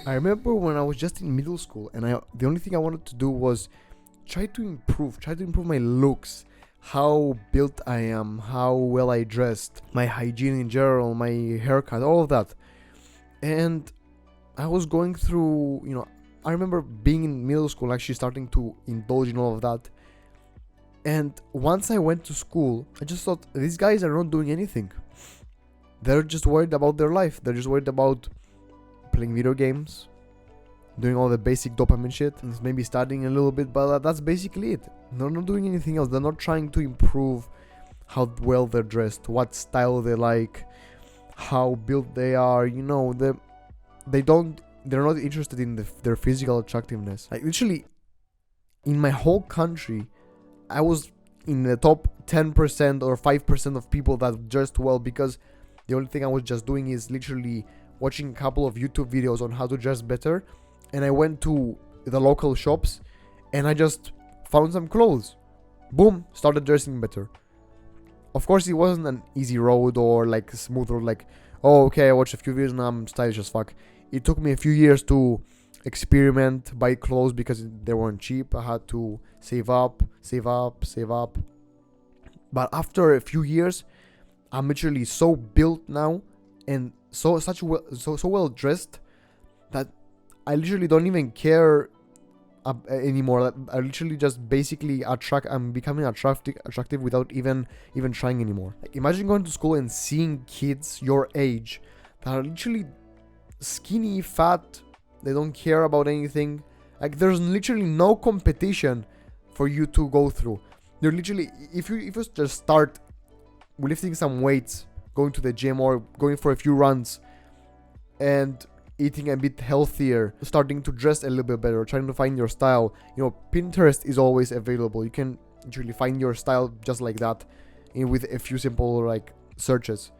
I remember when I was just in middle school, and the only thing I wanted to do was try to improve my looks, how built I am, how well I dressed, my hygiene in general, my haircut, all of that. And I was going through, I remember being in middle school, actually starting to indulge in all of that. And once I went to school, I just thought, these guys are not doing anything. They're just worried about their life. They're just worried about playing video games, doing all the basic dopamine shit, and maybe studying a little bit, but that's basically it. They're not doing anything else. They're not trying to improve how well they're dressed, what style they like, how built they are. They're not interested in their physical attractiveness. Like literally, in my whole country, I was in the top 10% or 5% of people that dressed well, because the only thing I was just doing is literally watching a couple of YouTube videos on how to dress better, and I went to the local shops and I just found some clothes. Boom, started dressing better. Of course, it wasn't an easy road or like a smooth road, like, oh, okay, I watched a few videos and I'm stylish as fuck. It took me a few years to experiment, buy clothes because they weren't cheap. I had to save up. But after a few years, I'm literally so built now and so well dressed that I literally don't even care anymore. I literally just basically I'm becoming attractive without even trying anymore. Like, imagine going to school and seeing kids your age that are literally skinny, fat. They don't care about anything. Like, there's literally no competition for you to go through. You're literally, if you just start lifting some weights, going to the gym or going for a few runs, and eating a bit healthier, starting to dress a little bit better, trying to find your style. Pinterest is always available. You can literally find your style just like that, with a few simple like searches.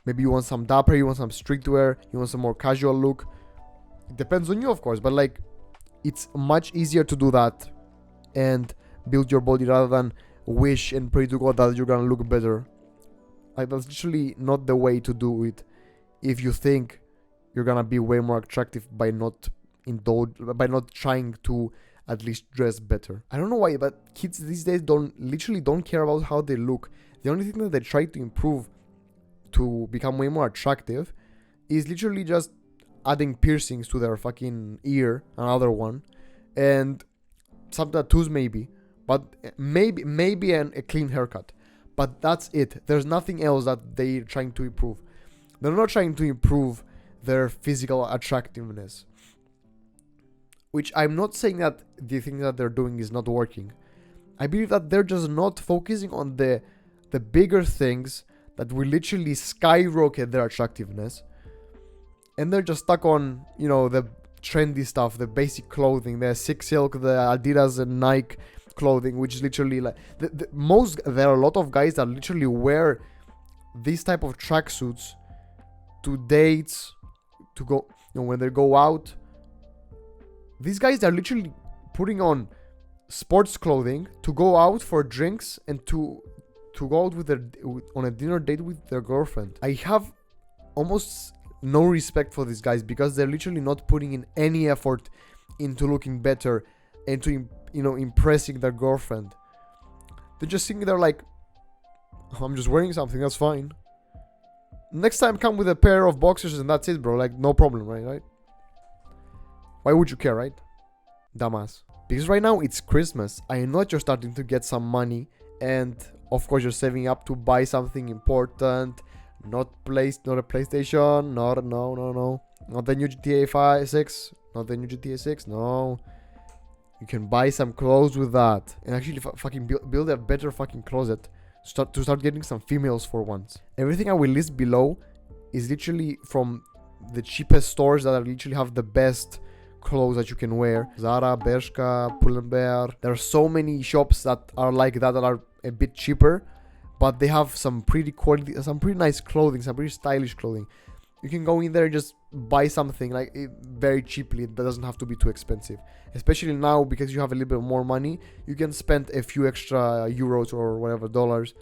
Maybe you want some dapper, you want some streetwear, you want some more casual look. It depends on you, of course, but like, it's much easier to do that and build your body rather than wish and pray to God that you're gonna look better. Like, that's literally not the way to do it if you think you're gonna be way more attractive by not trying to at least dress better. I don't know why, but kids these days don't care about how they look. The only thing that they try to improve to become way more attractive is literally just adding piercings to their fucking ear, another one, and some tattoos maybe, but maybe a clean haircut. But that's it. There's nothing else that they're trying to improve. They're not trying to improve their physical attractiveness. Which, I'm not saying that the thing that they're doing is not working. I believe that they're just not focusing on the bigger things that will literally skyrocket their attractiveness. And they're just stuck on, the trendy stuff, the basic clothing, the Six Silk, the Adidas and Nike clothing, which is literally like there are a lot of guys that literally wear these type of tracksuits to dates, to go, when they go out. These guys are literally putting on sports clothing to go out for drinks and to go out on a dinner date with their girlfriend. I have almost no respect for these guys because they're literally not putting in any effort into looking better and to impressing their girlfriend. They're just sitting there like, I'm just wearing something, that's fine. Next time come with a pair of boxers and that's it, bro. Like, no problem, right? Why would you care, right? Dumbass. Because right now it's Christmas. I know that you're starting to get some money, and of course you're saving up to buy something important. Not a PlayStation. No. Not the new GTA 6. Not the new GTA 6. No. You can buy some clothes with that. And actually fucking build a better fucking closet. To start getting some females for once. Everything I will list below is literally from the cheapest stores that literally have the best clothes that you can wear. Zara, Bershka, Pull&Bear. There are so many shops that are like that are a bit cheaper, but they have some pretty nice clothing, some pretty stylish clothing. You can go in there and just buy something like very cheaply. That doesn't have to be too expensive. Especially now, because you have a little bit more money, you can spend a few extra euros or whatever dollars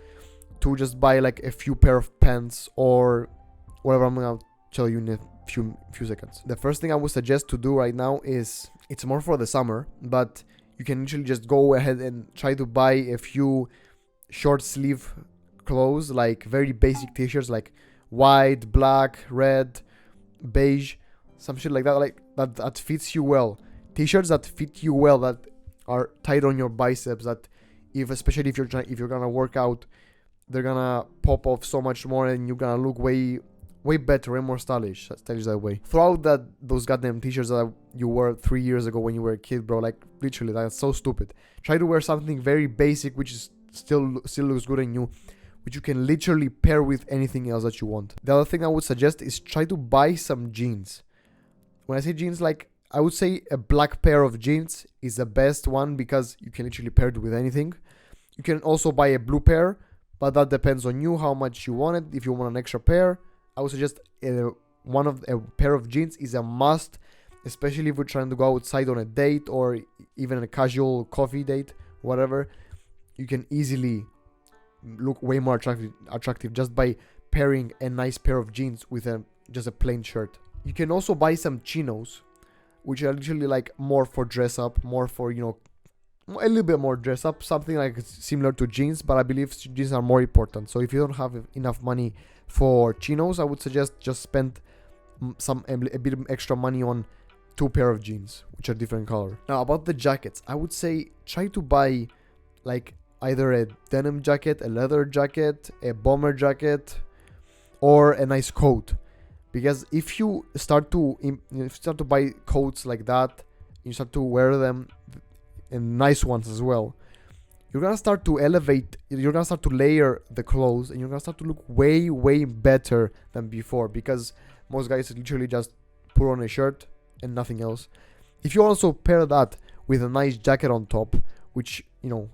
to just buy like a few pair of pants or whatever I'm gonna tell you few seconds. The first thing I would suggest to do right now is, it's more for the summer, but you can literally just go ahead and try to buy a few short sleeve clothes, like very basic t-shirts, like white, black, red, beige, some shit like that, like that fits you well. T-shirts that fit you well, that are tight on your biceps, that especially if you're gonna work out, they're gonna pop off so much more, and you're gonna look way better, way more stylish that way. Throw out those goddamn t-shirts that you wore 3 years ago when you were a kid, bro. Like, literally, that's so stupid. Try to wear something very basic, which is still looks good on you, which you can literally pair with anything else that you want. The other thing I would suggest is try to buy some jeans. When I say jeans, like, I would say a black pair of jeans is the best one, because you can literally pair it with anything. You can also buy a blue pair, but that depends on you, how much you want it. If you want an extra pair, I would suggest a pair of jeans is a must, especially if you're trying to go outside on a date or even a casual coffee date, whatever. You can easily look way more attractive just by pairing a nice pair of jeans with just a plain shirt. You can also buy some chinos, which are literally like more for dress up, more for, you know, a little bit more dress up, something like similar to jeans, but I believe jeans are more important. So if you don't have enough money for chinos, I would suggest just spend a bit extra money on 2 pair of jeans, which are different color. Now, about the jackets, I would say try to buy like either a denim jacket, a leather jacket, a bomber jacket, or a nice coat. Because if you start to buy coats like that, you start to wear them, and nice ones as well, you're gonna start to elevate, you're gonna start to layer the clothes, and you're gonna start to look way better than before, because most guys literally just put on a shirt and nothing else. If you also pair that with a nice jacket on top, which, you know,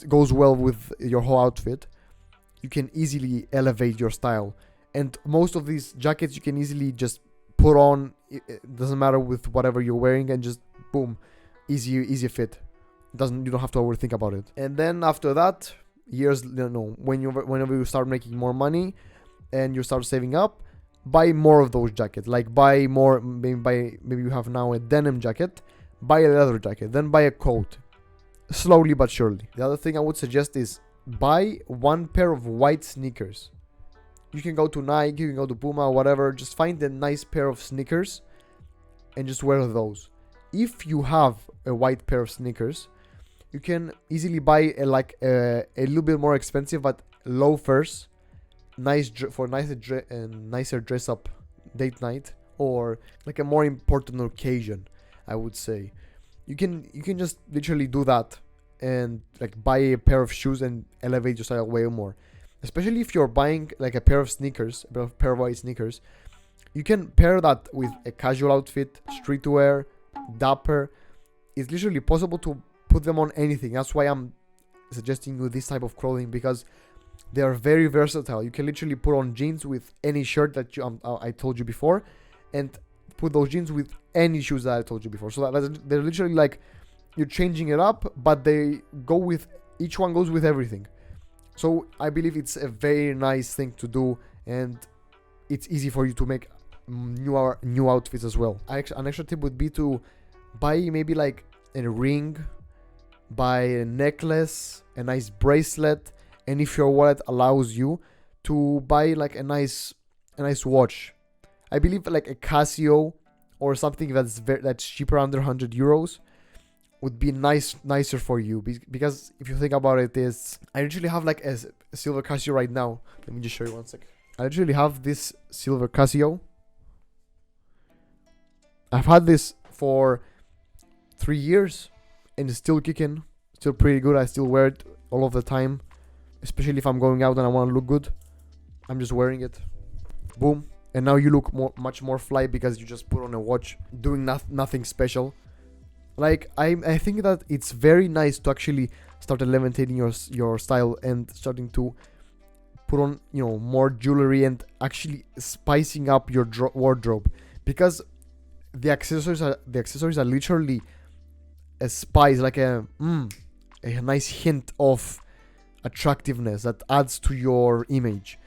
goes well with your whole outfit, you can easily elevate your style. And most of these jackets you can easily just put on, it doesn't matter with whatever you're wearing, and just boom, easy fit. You don't have to overthink about it. And then after that, whenever you start making more money and you start saving up, buy more of those jackets. Like, buy more, maybe you have now a denim jacket, buy a leather jacket, then buy a coat, slowly but surely. The other thing I would suggest is buy 1 pair of white sneakers. You can go to Nike, you can go to Puma, whatever. Just find a nice pair of sneakers and just wear those. If you have a white pair of sneakers, you can easily buy a little bit more expensive but loafers, nicer dress up date night, or like a more important occasion, I would say. You can just literally do that and like buy a pair of shoes and elevate your style way more. Especially if you're buying like a pair of sneakers, a pair of white sneakers, you can pair that with a casual outfit, streetwear, dapper. It's literally possible to put them on anything. That's why I'm suggesting you this type of clothing, because they are very versatile. You can literally put on jeans with any shirt that I told you before, and put those jeans with any shoes that I told you before. So they're literally like, you're changing it up, but each one goes with everything. So I believe it's a very nice thing to do, and it's easy for you to make new outfits as well. An extra tip would be to buy maybe like a ring, buy a necklace, a nice bracelet, and if your wallet allows you, to buy like a nice watch. I believe like a Casio or something that's cheaper, under 100 euros, would be nicer for you, because if you think about it, I literally have like a silver Casio right now. Let me just show you one sec. I literally have this silver Casio. I've had this for 3 years and it's still kicking, still pretty good. I still wear it all of the time, especially if I'm going out and I want to look good. I'm just wearing it, boom, and now you look much more fly because you just put on a watch, doing nothing special. Like, I think that it's very nice to actually start elevating your style and starting to put on, you know, more jewelry and actually spicing up your wardrobe, because the accessories are literally a spice, like a nice hint of attractiveness that adds to your image.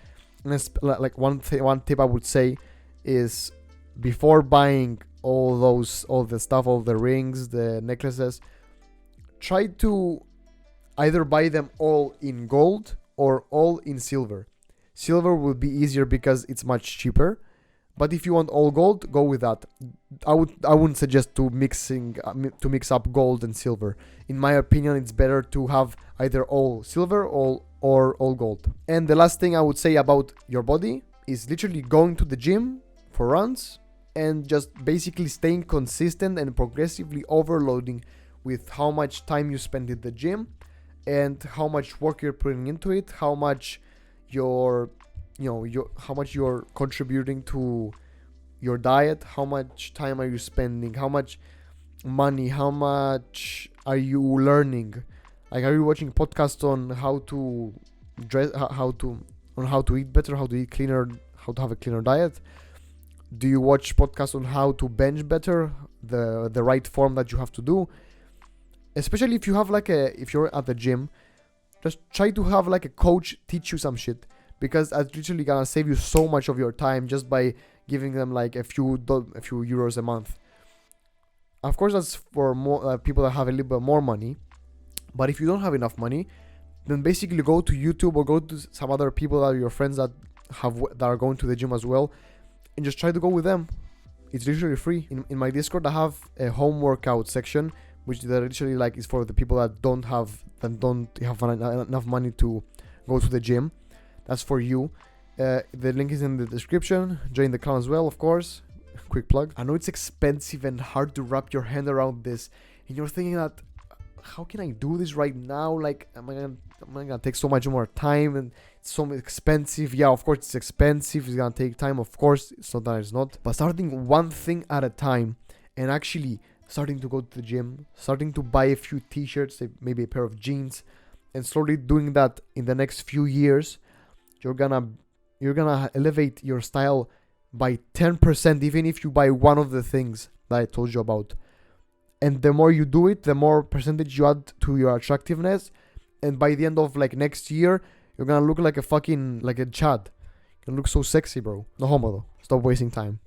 And it's like one tip I would say is before buying all the stuff, all the rings, the necklaces, try to either buy them all in gold or all in silver. Silver will be easier because it's much cheaper. But if you want all gold, go with that. I wouldn't suggest to mix up gold and silver. In my opinion, it's better to have either all silver or all gold. And the last thing I would say about your body is literally going to the gym for runs and just basically staying consistent and progressively overloading with how much time you spend in the gym and how much work you're putting into it, how much how much you're contributing to your diet, how much time are you spending, how much money, how much are you learning. Like, are you watching podcasts on how to dress, how to eat better, how to eat cleaner, how to have a cleaner diet? Do you watch podcasts on how to bench better, the right form that you have to do? Especially if you have if you're at the gym, just try to have like a coach teach you some shit, because that's literally gonna save you so much of your time just by giving them like a few euros a month. Of course, that's for more people that have a little bit more money. But if you don't have enough money, then basically go to YouTube or go to some other people that are your friends that are going to the gym as well, and just try to go with them. It's literally free. In my Discord, I have a home workout section, which literally like is for the people that don't have enough money to go to the gym. That's for you. The link is in the description. Join the clan as well, of course. Quick plug. I know it's expensive and hard to wrap your hand around this, and you're thinking that, how can I do this right now? Like, am I gonna take so much more time, and it's so expensive? Yeah, of course it's expensive. It's gonna take time. Of course, it's not that it's not. But starting one thing at a time, and actually starting to go to the gym, starting to buy a few t-shirts, maybe a pair of jeans, and slowly doing that in the next few years, you're gonna elevate your style by 10%, even if you buy one of the things that I told you about. And the more you do it, the more percentage you add to your attractiveness. And by the end of like next year, you're gonna look like a Chad. You look so sexy, bro. No homo though. Stop wasting time.